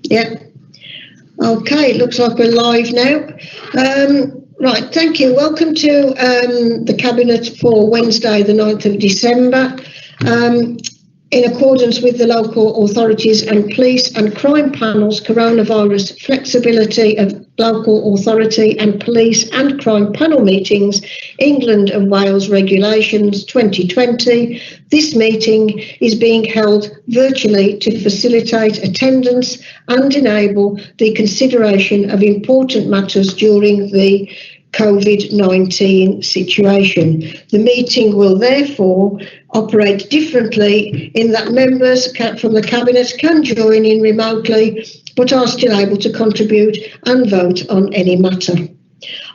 Yeah. Okay, it looks like we're live now. Right, thank you. Welcome to the Cabinet for Wednesday, the 9th of December. In accordance with the local authorities and police and crime panels, coronavirus flexibility of local authority and police and crime panel meetings, England and Wales Regulations 2020, this meeting is being held virtually to facilitate attendance and enable the consideration of important matters during the COVID-19 situation. The meeting will therefore operate differently in that members from the Cabinet can join in remotely but are still able to contribute and vote on any matter.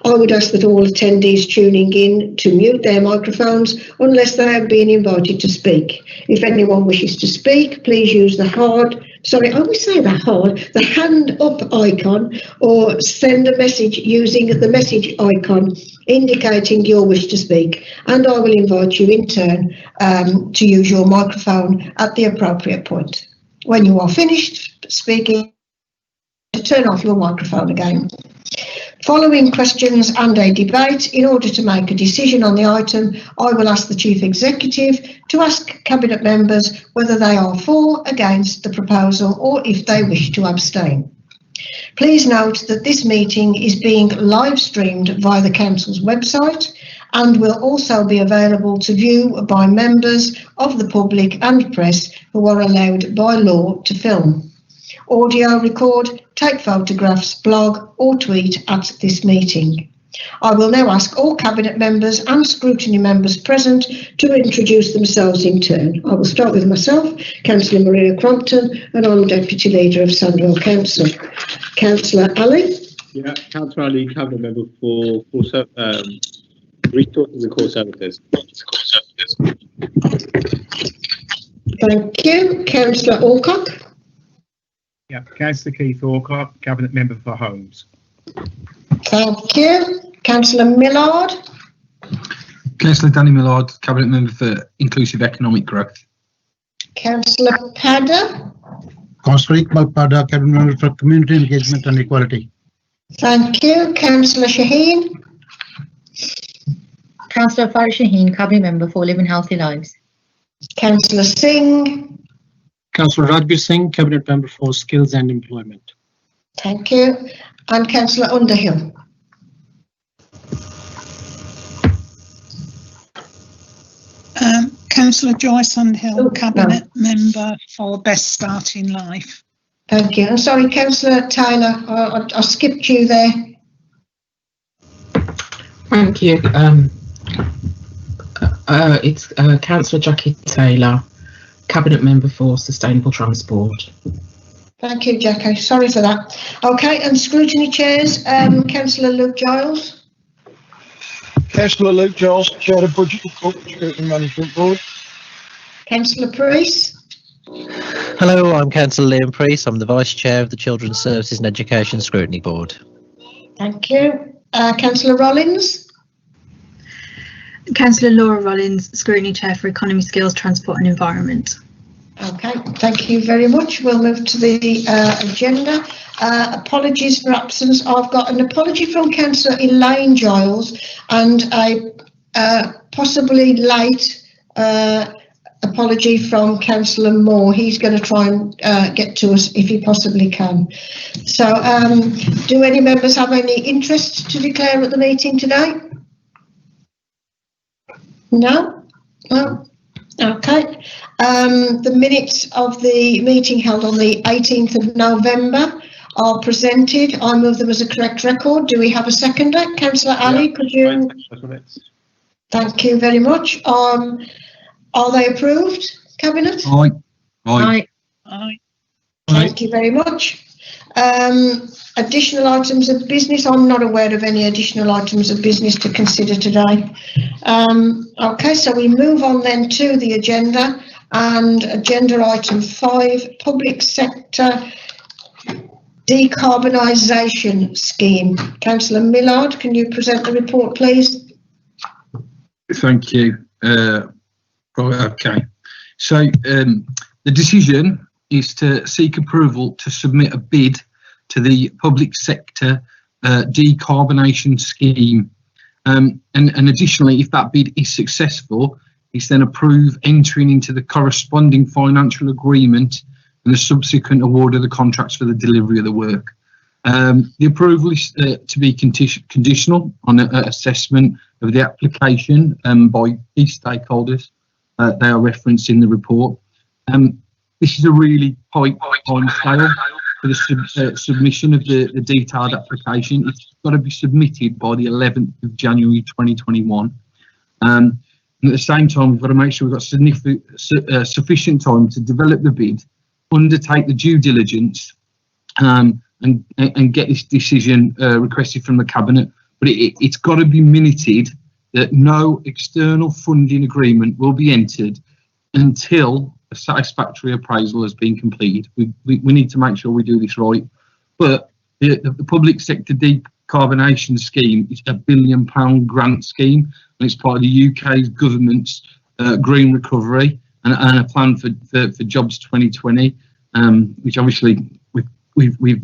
I would ask that all attendees tuning in to mute their microphones unless they have been invited to speak. If anyone wishes to speak, please use the hand up icon or send a message using the message icon indicating your wish to speak, and I will invite you in turn to use your microphone at the appropriate point. When you are finished speaking, turn off your microphone again. Following questions and a debate, in order to make a decision on the item, I will ask the Chief Executive to ask Cabinet members whether they are for, against the proposal or if they wish to abstain. Please note that this meeting is being live streamed via the Council's website and will also be available to view by members of the public and press who are allowed by law to film, audio record, take photographs, blog or tweet at this meeting. I will now ask all Cabinet members and scrutiny members present to introduce themselves in turn. I will start with myself, Councillor Maria Crompton, and I'm Deputy Leader of Sandville Council. Councillor Ali. Yeah, Councillor Ali, Cabinet Member for Resources and Core Services. Thank you. Councillor Alcock. Yeah, Councillor Keith Alcock, Cabinet Member for Homes. Thank you. Councillor Millard. Councillor Danny Millard, Cabinet Member for Inclusive Economic Growth. Councillor Padder. Councillor Iqbal Padder, Cabinet Member for Community Engagement and Equality. Thank you. Councillor Shaheen. Councillor Farah Shaheen, Cabinet Member for Living Healthy Lives. Councillor Singh. Councillor Rajbir Singh, Cabinet Member for Skills and Employment. Thank you. And Councillor Underhill. Councillor Joyce Underhill, Cabinet Member for Best Start in Life. Thank you. I'm sorry, Councillor Taylor, I skipped you there. Thank you. It's Councillor Jackie Taylor, Cabinet Member for Sustainable Transport. Thank you, Jackie. Sorry for that. Okay, and scrutiny chairs, Councillor Luke Giles. Councillor Luke Giles, Chair of Budget Report, Scrutiny Management Board. Councillor Priest. Hello, I'm Councillor Liam Priest. I'm the Vice Chair of the Children's Services and Education Scrutiny Board. Thank you. Councillor Rollins. Councillor Laura Rollins, Scrutiny Chair for Economy, Skills, Transport and Environment. Okay, thank you very much. We'll move to the agenda. Apologies for absence. I've got an apology from Councillor Elaine Giles and a possibly late apology from Councillor Moore. He's going to try and get to us if he possibly can. So do any members have any interest to declare at the meeting today? No? No? Okay. The minutes of the meeting held on the 18th of November are presented. I move them as a correct record. Do we have a seconder? Councillor Ali, could you? Thank you very much. Are they approved, Cabinet? Aye. Aye. Aye. Thank you very much. Additional items of business. I'm not aware of any additional items of business to consider today. Okay, so we move on then to the agenda, and agenda item 5, public sector decarbonisation scheme. Councillor Millard, can you present the report, please? Thank you. Right, okay. So the decision is to seek approval to submit a bid to the public sector decarbonisation scheme. And additionally, if that bid is successful, it's then approve entering into the corresponding financial agreement and the subsequent award of the contracts for the delivery of the work. The approval is to be conditional on an assessment of the application by key stakeholders. They are referenced in the report. This is a really tight time scale for the submission of the detailed application. It's got to be submitted by the 11th of January 2021. And at the same time, we've got to make sure we've got sufficient time to develop the bid, undertake the due diligence, and get this decision requested from the Cabinet. But it's got to be minuted that no external funding agreement will be entered until a satisfactory appraisal has been completed. We need to make sure we do this right. But the public sector decarbonisation scheme is a £1 billion grant scheme, and it's part of the UK's government's green recovery and a plan for Jobs 2020, which obviously we've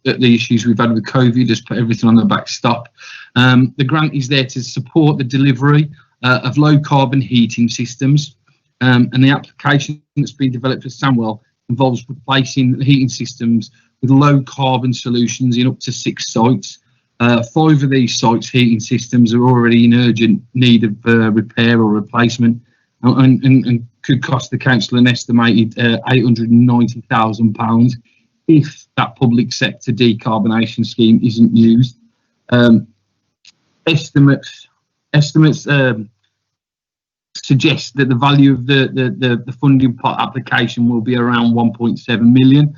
the issues we've had with COVID has put everything on the back stop. The grant is there to support the delivery of low carbon heating systems, and the application that's been developed for Sandville involves replacing the heating systems with low carbon solutions in up to 6 sites. 5 of these sites' heating systems are already in urgent need of repair or replacement, and could cost the council an estimated £890,000 if that public sector decarbonisation scheme isn't used. Estimates suggest that the value of the funding pot application will be around 1.7 million,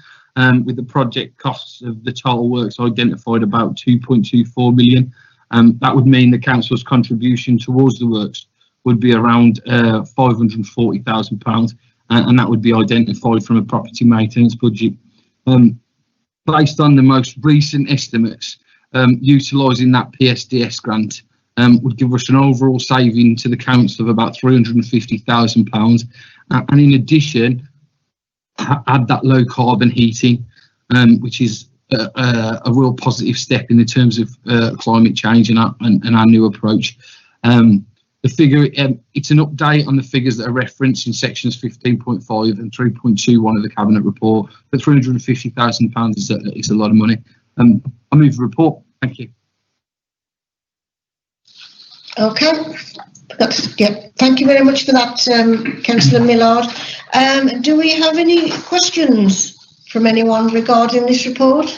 with the project costs of the total works identified about 2.24 million. That would mean the council's contribution towards the works would be around £540,000, and that would be identified from a property maintenance budget. Based on the most recent estimates, utilising that PSDS grant would give us an overall saving to the council of about £350,000, and in addition, add that low carbon heating, which is a real positive step in the terms of climate change and our new approach. The figure, it's an update on the figures that are referenced in sections 15.5 and 3.21 of the Cabinet report, but £350,000 is a lot of money. I move the report. Thank you. Okay, thank you very much for that, Councillor Millard. Do we have any questions from anyone regarding this report?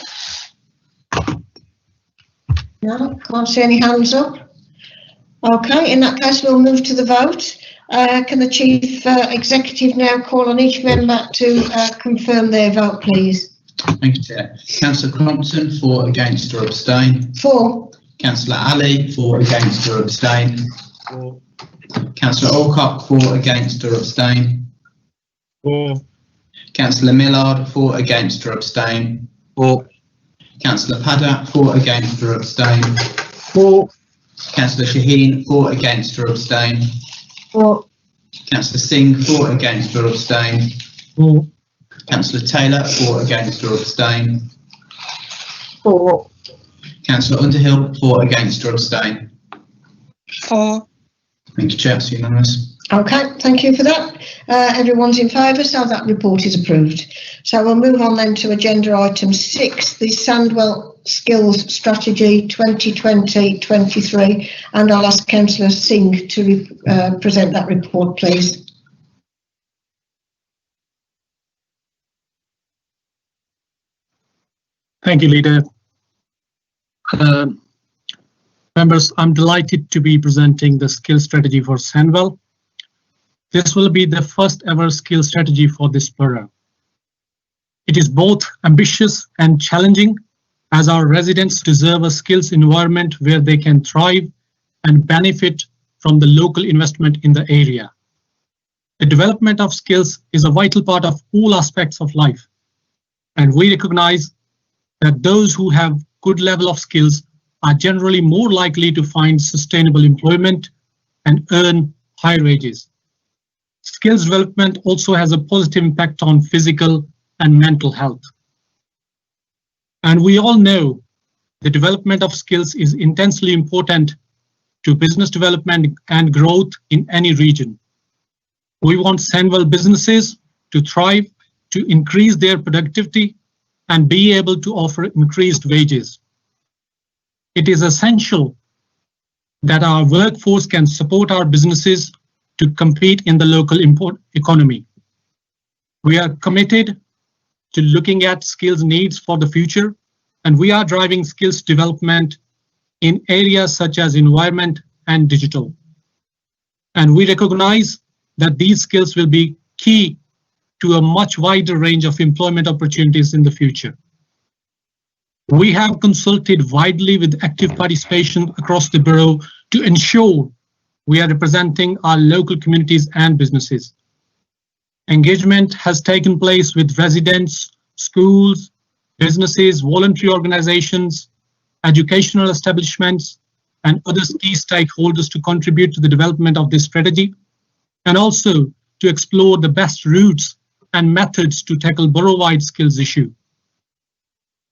No, can't see any hands up. Okay, in that case, we'll move to the vote. Can the Chief Executive now call on each member to confirm their vote, please? Thank you, Chair. Councillor Crompton, for, against or abstain. For. Councillor Ali, for, against or abstain. For. Councillor Alcock, for, against or abstain. For. Councillor Millard, for, against or abstain. For. Councillor Paddock, for, against or abstain. For. Councillor Shaheen, for, against or abstain. For. Councillor Singh, for, against or abstain. For. Councillor Taylor, for, against or abstain. For. Councillor Underhill, for, against or abstain. For. Thank you, Chair. It's unanimous. Okay, thank you for that. Everyone's in favour, so that report is approved. So we'll move on then to agenda item 6, the Sandville Skills Strategy 2020-23, and I'll ask Councillor Singh to present that report, please. Thank you, Leader. Members, I'm delighted to be presenting the skill strategy for Sandville. This will be the first ever skill strategy for this borough. It is both ambitious and challenging, as our residents deserve a skills environment where they can thrive and benefit from the local investment in the area. The development of skills is a vital part of all aspects of life, and we recognize that those who have good level of skills are generally more likely to find sustainable employment and earn high wages. Skills development also has a positive impact on physical and mental health. And we all know the development of skills is intensely important to business development and growth in any region. We want Sandville businesses to thrive, to increase their productivity, and be able to offer increased wages. It is essential that our workforce can support our businesses to compete in the local economy. We are committed to looking at skills needs for the future, and we are driving skills development in areas such as environment and digital. And we recognize that these skills will be key to a much wider range of employment opportunities in the future. We have consulted widely with active participation across the borough to ensure we are representing our local communities and businesses. Engagement has taken place with residents, schools, businesses, voluntary organizations, educational establishments, and other key stakeholders to contribute to the development of this strategy, and also to explore the best routes and methods to tackle borough-wide skills issue.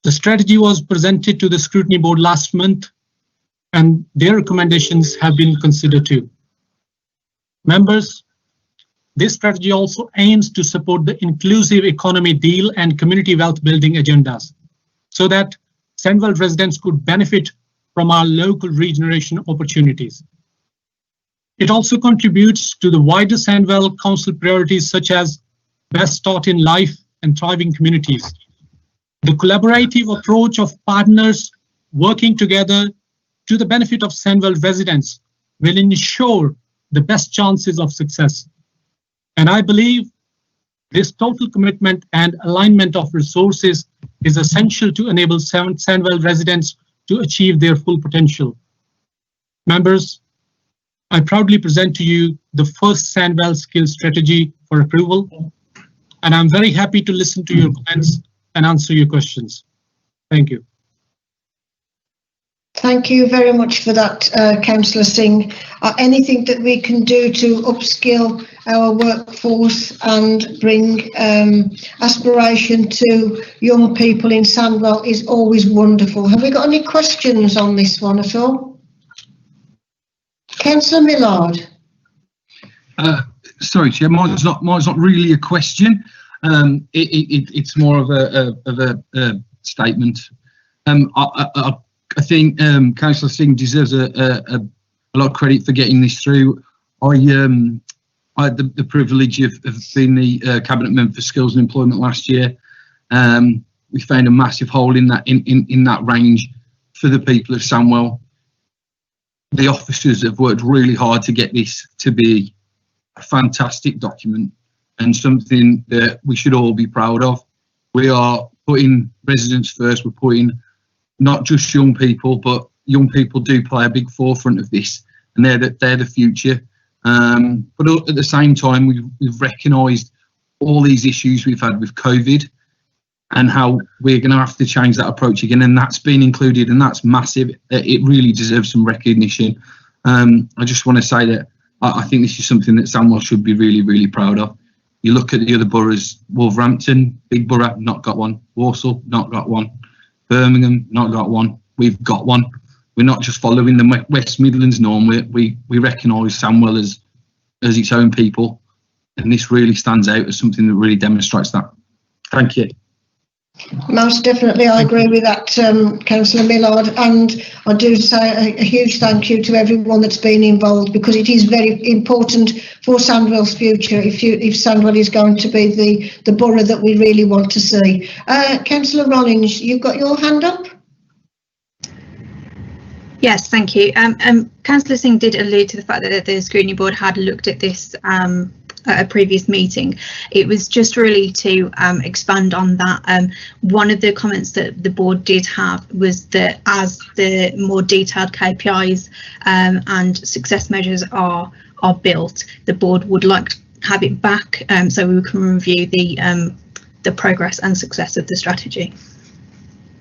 The strategy was presented to the scrutiny board last month, and their recommendations have been considered too. Members, this strategy also aims to support the inclusive economy deal and community wealth building agendas, so that Sandville residents could benefit from our local regeneration opportunities. It also contributes to the wider Sandville Council priorities such as best start in life and thriving communities. The collaborative approach of partners working together to the benefit of Sandville residents will ensure the best chances of success. And I believe this total commitment and alignment of resources is essential to enable Sandville residents to achieve their full potential. Members, I proudly present to you the first Sandville skills strategy for approval, and I'm very happy to listen to your comments and answer your questions. Thank you. Thank you very much for that, Councillor Singh. Anything that we can do to upskill our workforce and bring aspiration to young people in Sandville is always wonderful. Have we got any questions on this one at all? Councillor Millard. Sorry, Chair, mine's not really a question. It's more of a statement. I think Councillor Singh deserves a lot of credit for getting this through. I had the privilege of being the cabinet member for skills and employment last year. We found a massive hole in that range for the people of Sandwell. The officers have worked really hard to get this to be a fantastic document and something that we should all be proud of. We are putting residents first. We're putting not just young people, but young people do play a big forefront of this, and they're the future. But at the same time, we've recognised all these issues we've had with COVID and how we're going to have to change that approach again, and that's been included, and that's massive. It really deserves some recognition. I just want to say that I think this is something that Sandwell should be really, really proud of. You look at the other boroughs, Wolverhampton, big borough, not got one. Walsall, not got one. Birmingham, not got one. We've got one. We're not just following the West Midlands norm. We recognise Sandwell as its own people, and this really stands out as something that really demonstrates that. Thank you. Most definitely, I agree with that, Councillor Millard, and I do say a huge thank you to everyone that's been involved, because it is very important for Sandville's future if Sandville is going to be the borough that we really want to see. Councillor Rollins, you've got your hand up? Yes, thank you. Councillor Singh did allude to the fact that the scrutiny board had looked at this at a previous meeting. It was just really to expand on that. One of the comments that the board did have was that as the more detailed KPIs and success measures are built, the board would like to have it back so we can review the progress and success of the strategy.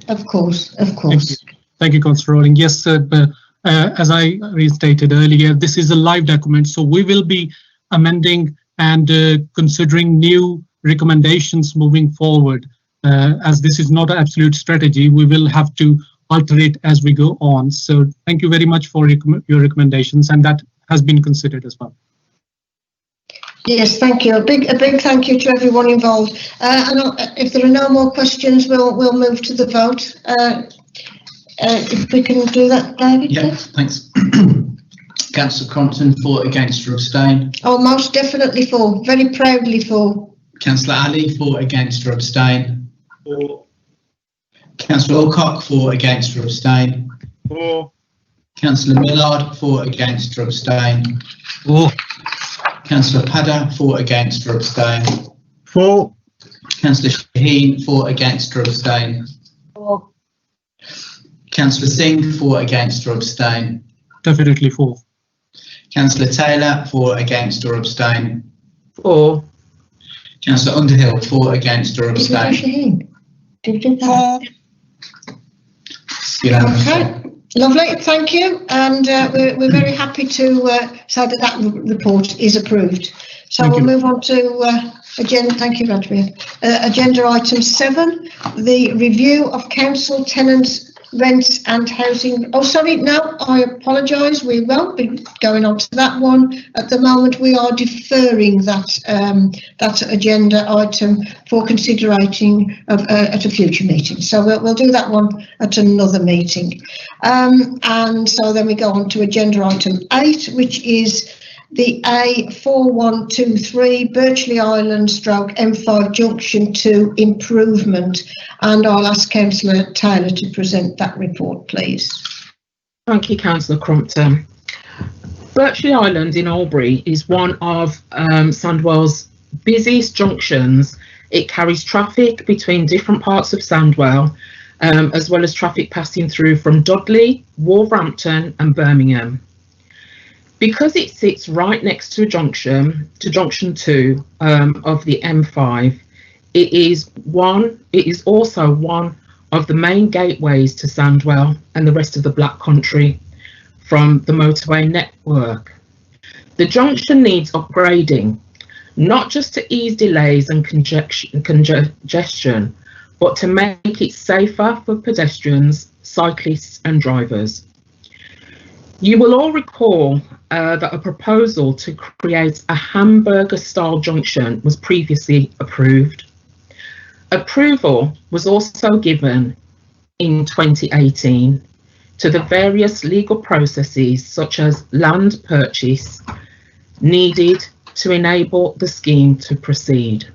Of course, of course. Thank you, Councillor Rowling. Yes, as I restated earlier, this is a live document, so we will be amending and considering new recommendations moving forward. As this is not an absolute strategy, we will have to alter it as we go on. So thank you very much for your recommendations, and that has been considered as well. Yes, thank you. A big thank you to everyone involved. And if there are no more questions, we'll move to the vote. If we can do that, David. Yeah, please. thanks. Councillor Crompton, for, against or abstain. Oh, most definitely for. Very proudly for. Councillor Ali, for, against or abstain. For. Councillor Alcock, for, against or abstain. For. Councillor Millard, for, against or abstain. For. Councillor Padda, for, against or abstain. For. Councillor Shaheen, for, against or abstain. For. Councillor Singh, for, against or abstain. Definitely for. Councillor Taylor, for, against or abstain. For. Councillor Underhill, for, against or abstain. Did you do that? Unanimous. Okay, lovely, thank you. And we're very happy to say that report is approved. So Thank we'll you. move on to agenda. Thank you, Radmir. Agenda item 7, the review of council tenants' rents and housing. Oh, sorry, no, I apologise. We won't be going on to that one at the moment. We are deferring that agenda item for considering at a future meeting. So we'll do that one at another meeting. And so then we go on to agenda item 8, which is the A4123 Birchley Island stroke M5 Junction 2 improvement. And I'll ask Councillor Taylor to present that report, please. Thank you, Councillor Crompton. Birchley Island in Albury is one of Sandwell's busiest junctions. It carries traffic between different parts of Sandwell, as well as traffic passing through from Dudley, Wolverhampton and Birmingham. Because it sits right next to junction 2 of the M5, it is also one of the main gateways to Sandwell and the rest of the Black Country from the motorway network. The junction needs upgrading, not just to ease delays and congestion, but to make it safer for pedestrians, cyclists and drivers. You will all recall that a proposal to create a hamburger-style junction was previously approved. Approval was also given in 2018 to the various legal processes such as land purchase needed to enable the scheme to proceed.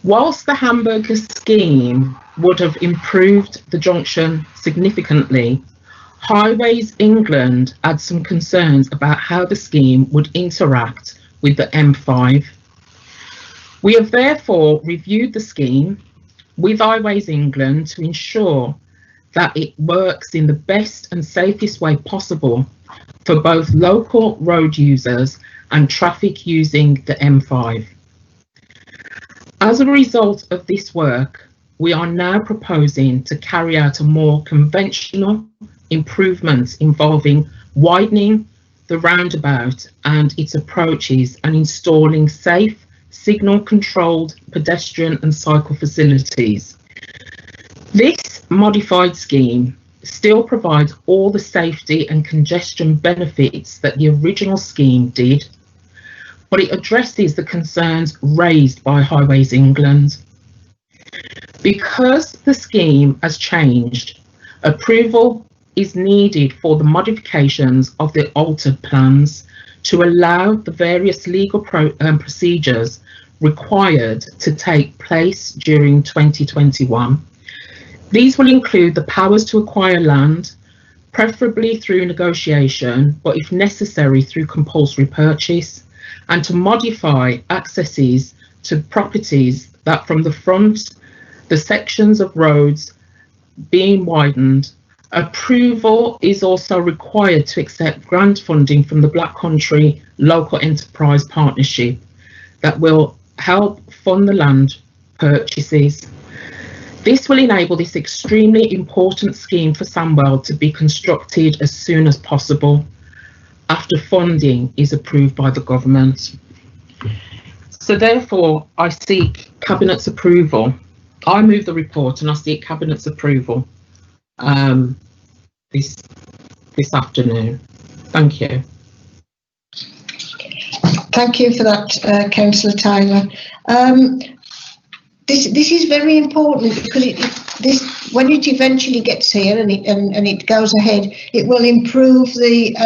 Whilst the hamburger scheme would have improved the junction significantly, Highways England had some concerns about how the scheme would interact with the M5. We have therefore reviewed the scheme with Highways England to ensure that it works in the best and safest way possible for both local road users and traffic using the M5. As a result of this work, we are now proposing to carry out a more conventional improvements involving widening the roundabout and its approaches and installing safe, signal-controlled pedestrian and cycle facilities. This modified scheme still provides all the safety and congestion benefits that the original scheme did, but it addresses the concerns raised by Highways England. Because the scheme has changed, approval is needed for the modifications of the altered plans to allow the various legal procedures required to take place during 2021. These will include the powers to acquire land, preferably through negotiation, but if necessary through compulsory purchase, and to modify accesses to properties that from the front, the sections of roads being widened. Approval is also required to accept grant funding from the Black Country Local Enterprise Partnership that will help fund the land purchases. This will enable this extremely important scheme for Sandwell to be constructed as soon as possible after funding is approved by the government. So therefore, I seek Cabinet's approval. I move the report and I seek Cabinet's approval this afternoon. Thank you. Thank you for that, Councillor Taylor. This is very important because when it eventually gets here and it goes ahead, it will improve the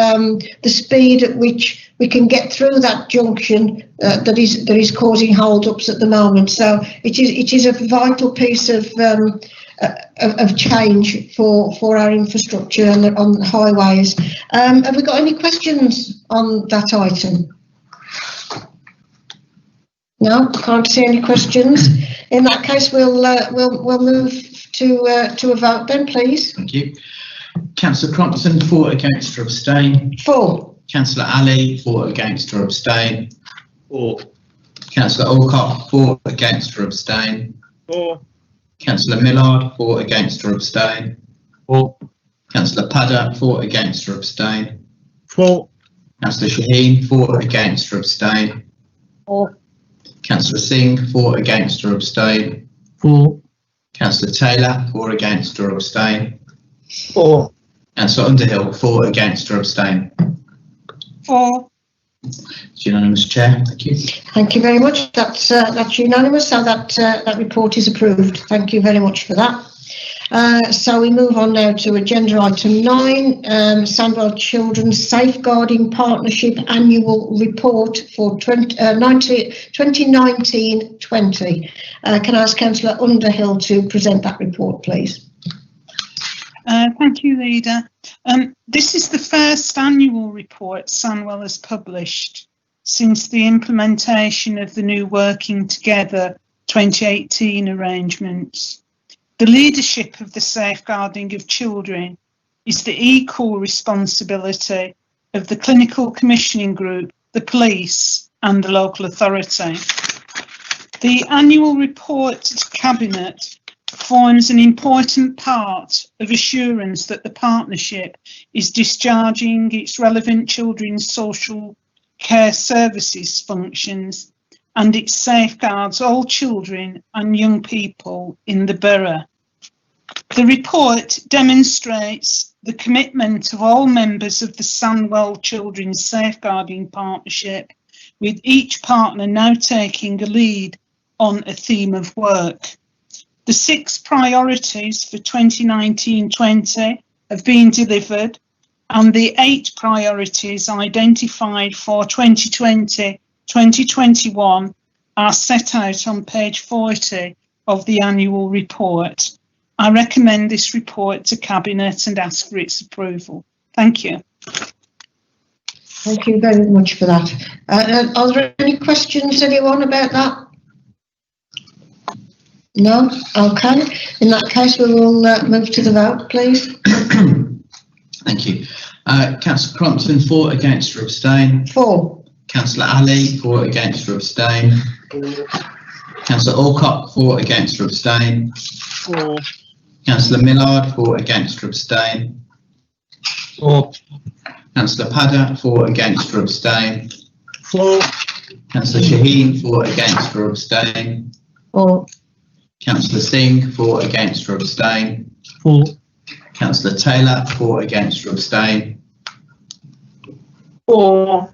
speed at which we can get through that junction that is causing hold-ups at the moment. So it is a vital piece of change for our infrastructure on highways. Have we got any questions on that item? No, can't see any questions. In that case, we'll move to a vote then, please. Thank you. Councillor Crompton, for, against or abstain. For. Councillor Ali, for, against or abstain. For. Councillor Alcock, for, against or abstain. For. Councillor Millard, for, against or abstain. For. Councillor Padder, for, against or abstain. For. Councillor Shaheen, for, against or abstain. For. Councillor Singh, for, against or abstain. For. Councillor Taylor, for, against or abstain. For. Councillor Underhill, for, against or abstain. For. It's unanimous, Chair. Thank you. Thank you very much. That's unanimous, so that report is approved. Thank you very much for that. So we move on now to agenda item 9, Sandville Children's Safeguarding Partnership Annual Report for 2019-20. Can I ask Councillor Underhill to present that report, please? Thank you, Leader. This is the first annual report Sandville has published since the implementation of the new Working Together 2018 arrangements. The leadership of the safeguarding of children is the equal responsibility of the Clinical Commissioning Group, the police and the local authority. The annual report to Cabinet forms an important part of assurance that the partnership is discharging its relevant children's social care services functions, and it safeguards all children and young people in the borough. The report demonstrates the commitment of all members of the Sandville Children's Safeguarding Partnership, with each partner now taking a lead on a theme of work. The 6 priorities for 2019-20 have been delivered, and the 8 priorities identified for 2020-2021 are set out on page 40 of the annual report. I recommend this report to Cabinet and ask for its approval. Thank you. Thank you very much for that. Are there any questions, anyone, about that? No? Okay. In that case, we will move to the vote, please. Thank you. Councillor Crompton, for, against or abstain. For. Councillor Ali, for, against or abstain. Councillor Alcock, for, against or abstain. For. Councillor Millard, for, against or abstain. For. Councillor Padder, for, against or abstain. For. Councillor Shaheen, for, against or abstain. For. Councillor Singh, for, against or abstain. For. Councillor Taylor, for, against or abstain. For.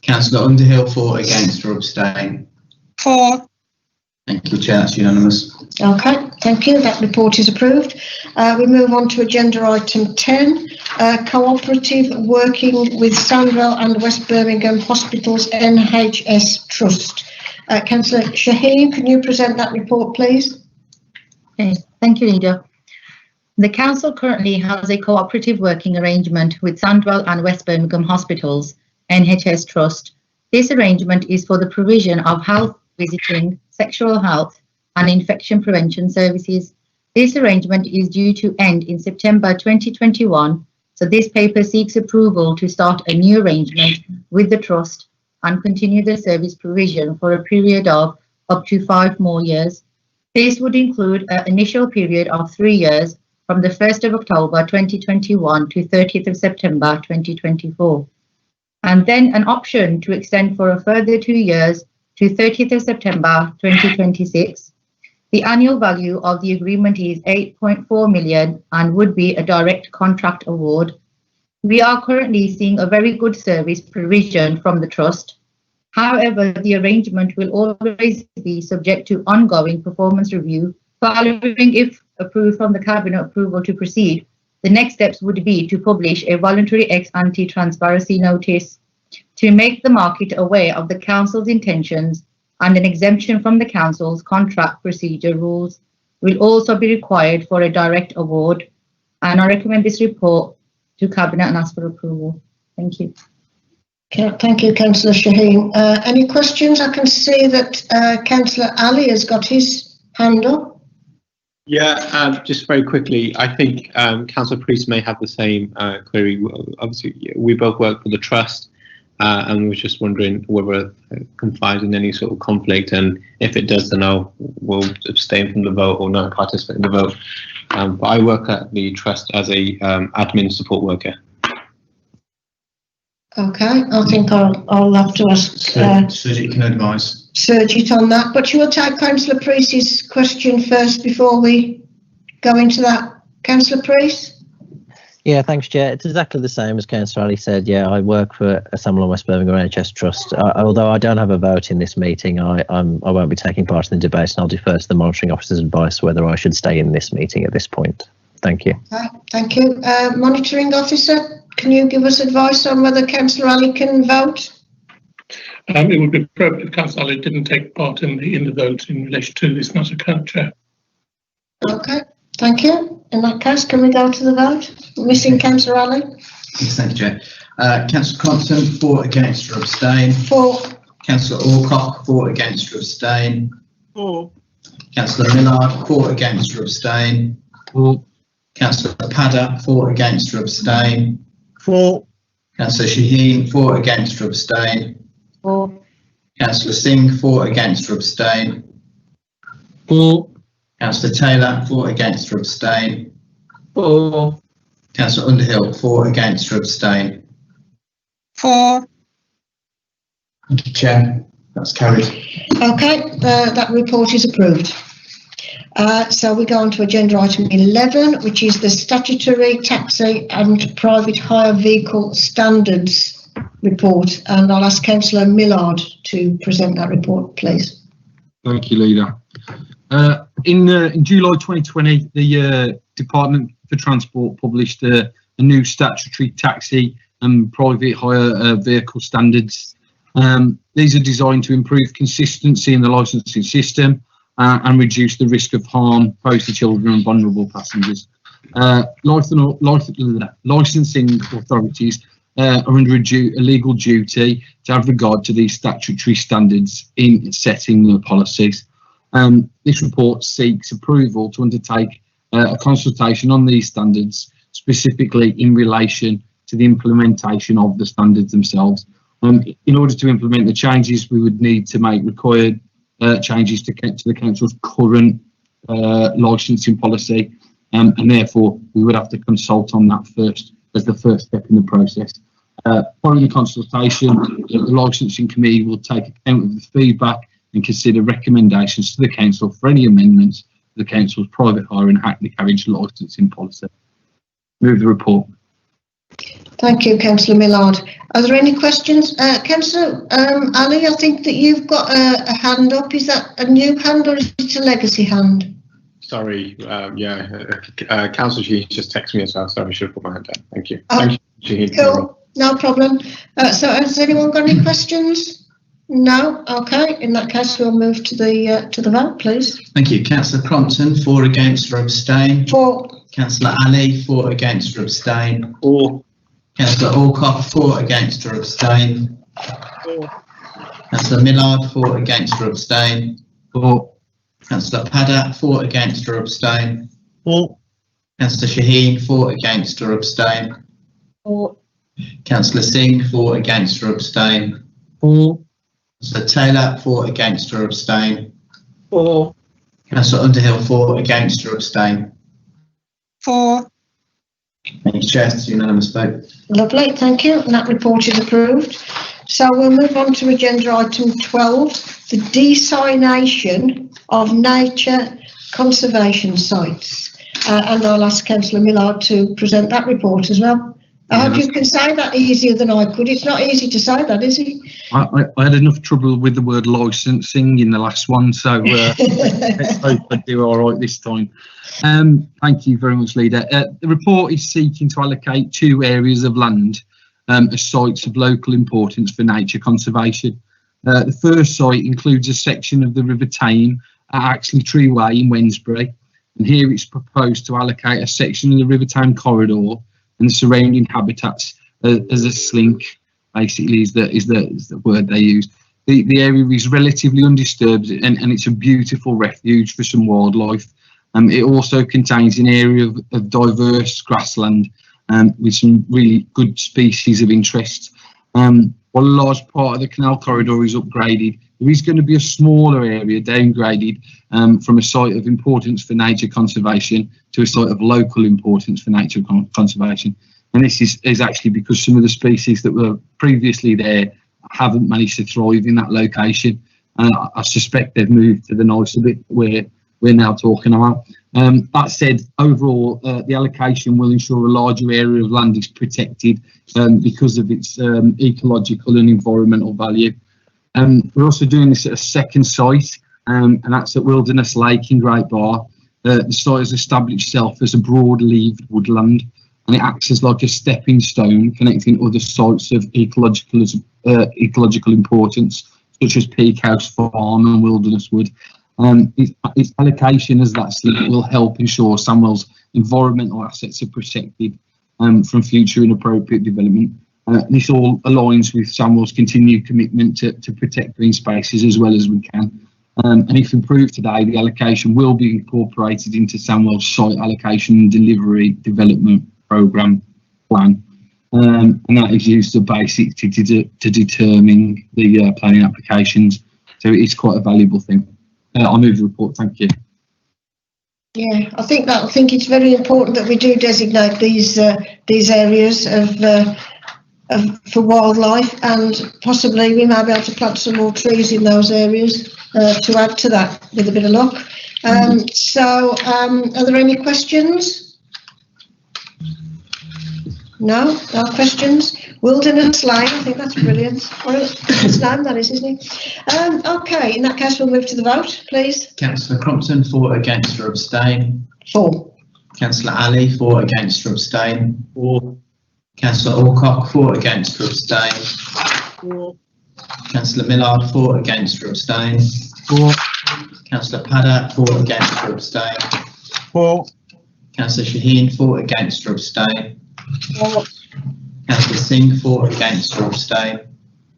Councillor Underhill, for, against or abstain. For. Thank you, Chair. That's unanimous. Okay, thank you. That report is approved. We move on to agenda item 10, cooperative working with Sandville and West Birmingham Hospitals NHS Trust. Councillor Shaheen, can you present that report, please? Okay, thank you, Leader. The Council currently has a cooperative working arrangement with Sandville and West Birmingham Hospitals NHS Trust. This arrangement is for the provision of health visiting, sexual health and infection prevention services. This arrangement is due to end in September 2021, so this paper seeks approval to start a new arrangement with the Trust and continue the service provision for a period of up to 5 more years. This would include an initial period of 3 years from the 1st of October 2021 to 30th of September 2024, and then an option to extend for a further 2 years to 30th of September 2026. The annual value of the agreement is 8.4 million and would be a direct contract award. We are currently seeing a very good service provision from the Trust. However, the arrangement will always be subject to ongoing performance review. Following, if approved from the Cabinet approval to proceed, the next steps would be to publish a voluntary ex-ante transparency notice to make the market aware of the Council's intentions, and an exemption from the Council's contract procedure rules will also be required for a direct award. And I recommend this report to Cabinet and ask for approval. Thank you. Thank you, Councillor Shaheen. Any questions? I can see that Councillor Ali has got his hand up. Yeah, just very quickly, I think Councillor Priest may have the same query. Obviously, we both work for the Trust, and we're just wondering whether it confides in any sort of conflict, and if it does, then we'll abstain from the vote or not participate in the vote. But I work at the Trust as a admin support worker. Okay, I think I'll have to ask Sergit can advise. Sergit on that, but you will take Councillor Priest's question first before we go into that. Councillor Priest? Yeah, thanks, Chair. It's exactly the same as Councillor Ali said. Yeah, I work for Sandville and West Birmingham NHS Trust. Although I don't have a vote in this meeting, I won't be taking part in the debate, and I'll defer to the monitoring officer's advice whether I should stay in this meeting at this point. Thank you. Okay, thank you. Monitoring officer, can you give us advice on whether Councillor Ali can vote? It would be appropriate if Councillor Ali didn't take part in the vote in relation to this matter, Chair. Okay, thank you. In that case, can we go to the vote? Missing Councillor Ali? Yes, thank you, Chair. Councillor Crompton, for, against or abstain. For. Councillor Alcock, for, against or abstain. For. Councillor Millard, for, against or abstain. For. Councillor Padda, for, against or abstain. For. Councillor Shaheen, for, against or abstain. For. Councillor Singh, for, against or abstain. For. Councillor Taylor, for, against or abstain. For. Councillor Underhill, for, against or abstain. For. Thank you, Chair. That's carried. Okay, that report is approved. So we go on to agenda item 11, which is the Statutory Taxi and Private Hire Vehicle Standards report. And I'll ask Councillor Millard to present that report, please. Thank you, Leader. In July 2020, the Department for Transport published a new statutory taxi and private hire vehicle standards. These are designed to improve consistency in the licensing system and reduce the risk of harm posed to children and vulnerable passengers. Licensing authorities are under a legal duty to have regard to these statutory standards in setting the policies. This report seeks approval to undertake a consultation on these standards, specifically in relation to the implementation of the standards themselves. In order to implement the changes, we would need to make required changes to the Council's current licensing policy, and therefore we would have to consult on that first as the first step in the process. Following the consultation, the Licensing Committee will take account of the feedback and consider recommendations to the Council for any amendments to the Council's private hire and hackney carriage licensing policy. Move the report. Thank you, Councillor Millard. Are there any questions? Councillor Ali, I think that you've got a hand up. Is that a new hand or is it a legacy hand? Sorry, Councillor Shaheen just texted me as well, so I should have put my hand down. Thank you. Oh, Thank you, Shaheen. Cool, no problem. So has anyone got any questions? No? Okay, in that case we'll move to the vote, please. Thank you. Councillor Crompton, for, against or abstain. For. Councillor Ali, for, against or abstain. For. Councillor Alcock, for, against or abstain. For. Councillor Millard, for, against or abstain. For. Councillor Padda, for, against or abstain. For. Councillor Shaheen, for, against or abstain. For. Councillor Singh, for, against or abstain. For. Councillor Taylor, for, against or abstain. For. Councillor Underhill, for, against or abstain. For. Thank you, Chair. It's a unanimous vote. Lovely, thank you. And that report is approved. So we'll move on to agenda item 12, the designation of nature conservation sites. And I'll ask Councillor Millard to present that report as well. I hope you can say that easier than I could. It's not easy to say that, is it? I had enough trouble with the word licensing in the last one, so let's hope I do all right this time. Thank you very much, Leader. The report is seeking to allocate 2 areas of land as sites of local importance for nature conservation. The first site includes a section of the River Tame at Axley Tree Way in Wednesbury, and here it's proposed to allocate a section of the River Tame corridor and the surrounding habitats as a slink. Basically, is the word they use. The area is relatively undisturbed and it's a beautiful refuge for some wildlife. It also contains an area of diverse grassland with some really good species of interest. While a large part of the canal corridor is upgraded, there is going to be a smaller area downgraded from a site of importance for nature conservation to a site of local importance for nature conservation. And this is actually because some of the species that were previously there haven't managed to thrive in that location. I suspect they've moved to the nicer bit where we're now talking about. That said, overall, the allocation will ensure a larger area of land is protected because of its ecological and environmental value. We're also doing this at a second site, and that's at Wilderness Lake in Great Bar. The site has established itself as a broad-leaved woodland, and it acts as like a stepping stone connecting other sites of ecological importance, such as Peak House Farm and Wilderness Wood. Its allocation as that site will help ensure Sandville's environmental assets are protected from future inappropriate development. This all aligns with Sandville's continued commitment to protect green spaces as well as we can. And if approved today, the allocation will be incorporated into Sandville's site allocation and delivery development programme plan. And that is used to basically to determine the planning applications. So it is quite a valuable thing. I'll move the report. Thank you. Yeah, I think it's very important that we do designate these areas for wildlife, and possibly we may be able to plant some more trees in those areas to add to that with a bit of luck. Are there any questions? No questions. Wilderness Lane, I think that's brilliant. It's name that is, isn't it? Okay, in that case we'll move to the vote, please. Councillor Crompton, for, against or abstain. 4. Councillor Ali, for, against or abstain. 4. Councillor Alcock, for, against or abstain. 4. Councillor Millard, for, against or abstain. 4. Councillor Paddock, for, against or abstain. 4. Councillor Shaheen, for, against or abstain. 4. Councillor Singh, for, against or abstain.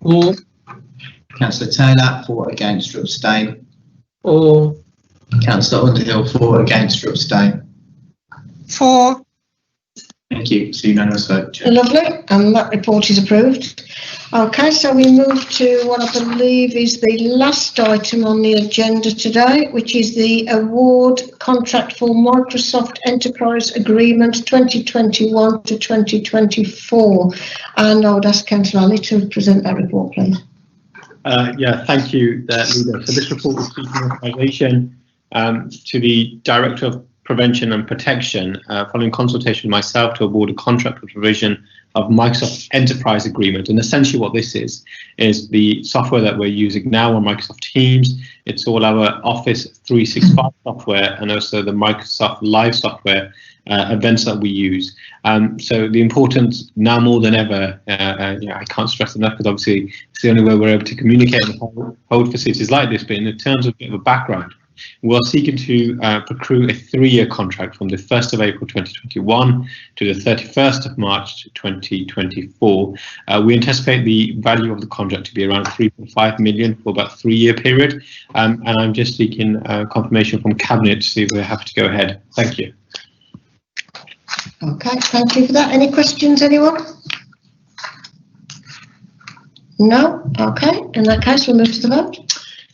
4. Councillor Taylor, for, against or abstain. 4. Councillor Underhill, for, against or abstain. 4. Thank you. So unanimous vote, Chair. Lovely, and that report is approved. Okay, so we move to what I believe is the last item on the agenda today, which is the award contract for Microsoft Enterprise Agreement 2021 to 2024. And I would ask Councillor Ali to present that report, please. Yeah, thank you, Leader. So this report is seeking authorization to the Director of Prevention and Protection, following consultation with myself, to award a contract for provision of Microsoft Enterprise Agreement. And essentially what this is the software that we're using now on Microsoft Teams. It's all our Office 365 software and also the Microsoft Live software events that we use. So the importance now more than ever, I can't stress enough, because obviously it's the only way we're able to communicate and hold facilities like this. But in terms of a bit of a background, we're seeking to procure a 3-year contract from the 1st of April 2021 to the 31st of March 2024. We anticipate the value of the contract to be around 3.5 million for about a 3-year period. And I'm just seeking confirmation from Cabinet to see if we're happy to go ahead. Thank you. Okay, thank you for that. Any questions, anyone? No? Okay, in that case we'll move to the vote.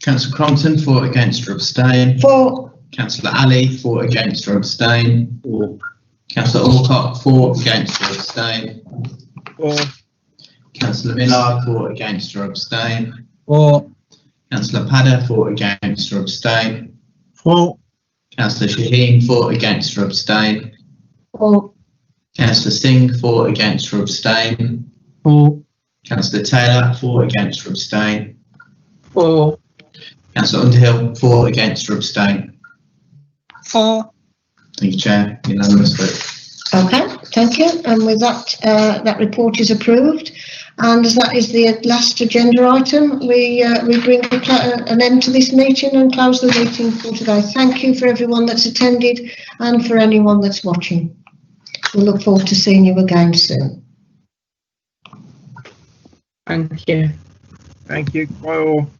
Councillor Crompton, for, against or abstain. 4. Councillor Ali, for, against or abstain. 4. Councillor Alcock, for, against or abstain. 4. Councillor Millard, for, against or abstain. For. Councillor Padda, for, against or abstain. For. Councillor Shaheen, for, against or abstain. For. Councillor Singh, for, against or abstain. For. Councillor Taylor, for, against or abstain. For. Councillor Underhill, for, against or abstain. For. Thank you, Chair. Unanimous vote. Okay, thank you. And with that, that report is approved. And as that is the last agenda item, we bring an end to this meeting and close the meeting for today. Thank you for everyone that's attended and for anyone that's watching. We look forward to seeing you again soon. Thank you. Thank you. Bye all.